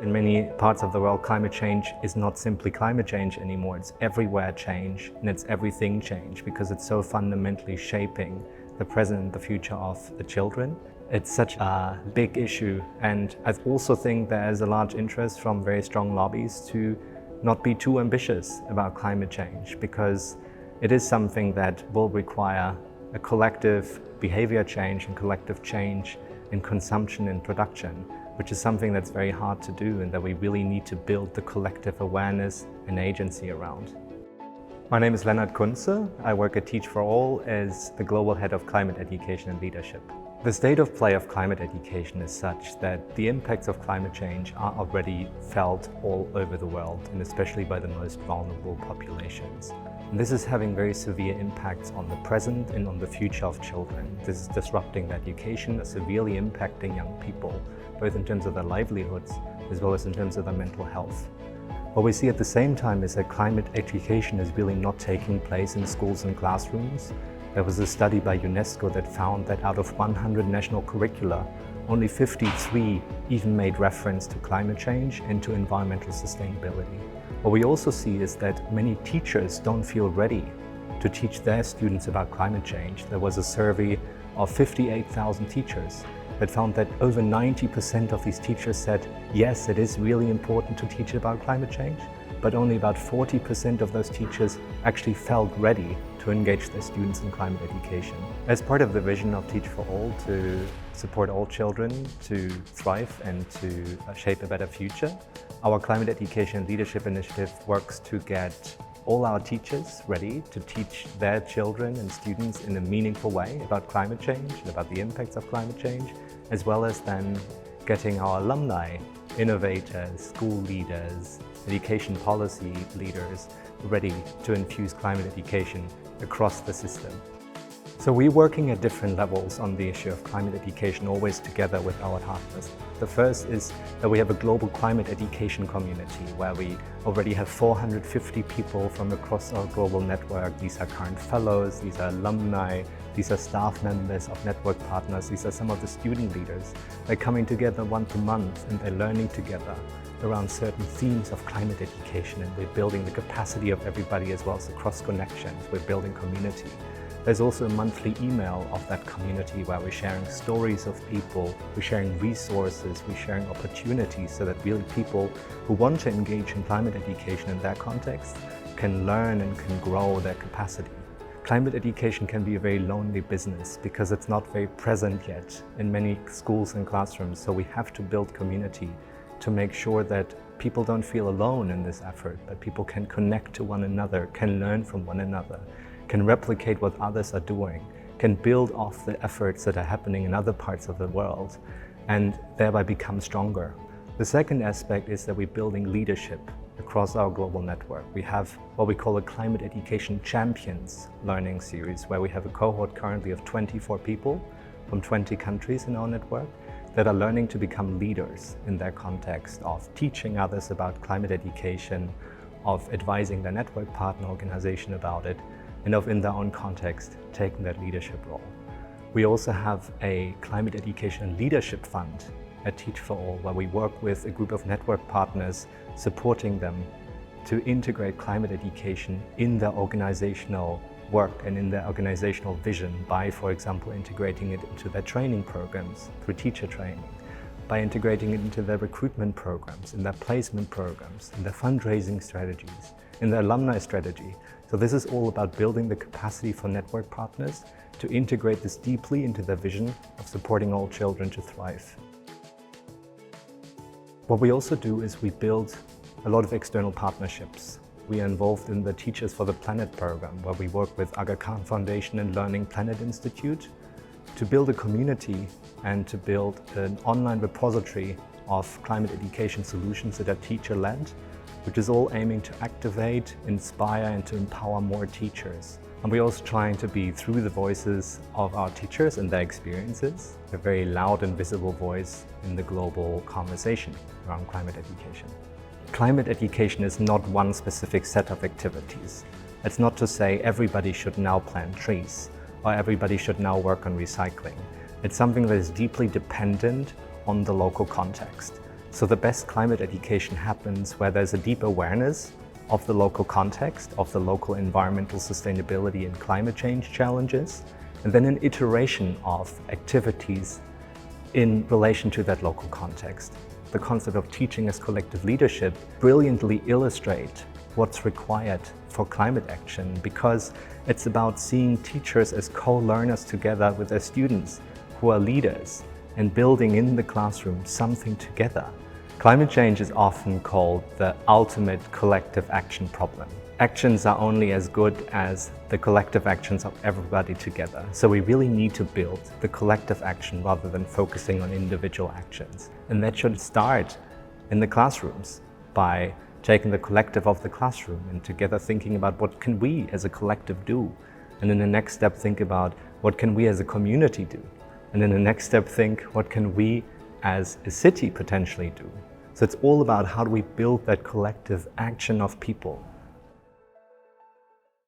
In many parts of the world, climate change is not simply climate change anymore, it's everywhere change and it's everything change because it's so fundamentally shaping the present and the future of the children. It's such a big issue, and I also think there is a large interest from very strong lobbies to not be too ambitious about climate change because it is something that will require a collective behavior change and collective change in consumption and production, which is something that's very hard to do and that we really need to build the collective awareness and agency around. My name is Lennart Kunze. I work at Teach for All as the Global Head of Climate Education and Leadership. The state of play of climate education is such that the impacts of climate change are already felt all over the world, and especially by the most vulnerable populations. And this is having very severe impacts on the present and on the future of children. This is disrupting their education, severely impacting young people, both in terms of their livelihoods as well as in terms of their mental health. What we see at the same time is that climate education is really not taking place in schools and classrooms. There was a study by UNESCO that found that out of 100 national curricula, only 53 even made reference to climate change and to environmental sustainability. What we also see is that many teachers don't feel ready to teach their students about climate change. There was a survey of 58,000 teachers that found that over 90% of these teachers said, yes, it is really important to teach about climate change, but only about 40% of those teachers actually felt ready to engage their students in climate education. As part of the vision of Teach for All to support all children to thrive and to shape a better future, our Climate Education Leadership Initiative works to get all our teachers ready to teach their children and students in a meaningful way about climate change and about the impacts of climate change, as well as then getting our alumni, innovators, school leaders, education policy leaders ready to infuse climate education across the system. So we're working at different levels on the issue of climate education, always together with our partners. The first is that we have a global climate education community where we already have 450 people from across our global network. These are current fellows, these are alumni, these are staff members of network partners, these are some of the student leaders. They're coming together once a month and they're learning together around certain themes of climate education, and we're building the capacity of everybody as well as the cross connections. We're building community. There's also a monthly email of that community where we're sharing stories of people, we're sharing resources, we're sharing opportunities so that really people who want to engage in climate education in that context can learn and can grow their capacity. Climate education can be a very lonely business because it's not very present yet in many schools and classrooms, so we have to build community to make sure that people don't feel alone in this effort, that people can connect to one another, can learn from one another, can replicate what others are doing, can build off the efforts that are happening in other parts of the world, and thereby become stronger. The second aspect is that we're building leadership across our global network. We have what we call a Climate Education Champions learning series, where we have a cohort currently of 24 people from 20 countries in our network that are learning to become leaders in their context of teaching others about climate education, of advising their network partner organization about it, and of, in their own context, taking that leadership role. We also have a Climate Education Leadership Fund at Teach for All, where we work with a group of network partners, supporting them to integrate climate education in their organizational work and in their organizational vision by, for example, integrating it into their training programs through teacher training, by integrating it into their recruitment programs, in their placement programs, in their fundraising strategies, in their alumni strategy. So this is all about building the capacity for network partners to integrate this deeply into their vision of supporting all children to thrive. What we also do is we build a lot of external partnerships. We are involved in the Teachers for the Planet program, where we work with Aga Khan Foundation and Learning Planet Institute to build a community and to build an online repository of climate education solutions that are teacher-led, which is all aiming to activate, inspire, and to empower more teachers. And we're also trying to be through the voices of our teachers and their experiences, a very loud and visible voice in the global conversation around climate education. Climate education is not one specific set of activities. It's not to say everybody should now plant trees or everybody should now work on recycling. It's something that is deeply dependent on the local context. So the best climate education happens where there's a deep awareness of the local context, of the local environmental sustainability and climate change challenges, and then an iteration of activities in relation to that local context. The concept of teaching as collective leadership brilliantly illustrates what's required for climate action, because it's about seeing teachers as co-learners together with their students who are leaders and building in the classroom something together. Climate change is often called the ultimate collective action problem. Actions are only as good as the collective actions of everybody together. So we really need to build the collective action rather than focusing on individual actions. And that should start in the classrooms by taking the collective of the classroom and together thinking about what can we as a collective do. And in the next step, think about what can we as a community do. And in the next step, think what can we as a city potentially do. So it's all about how do we build that collective action of people.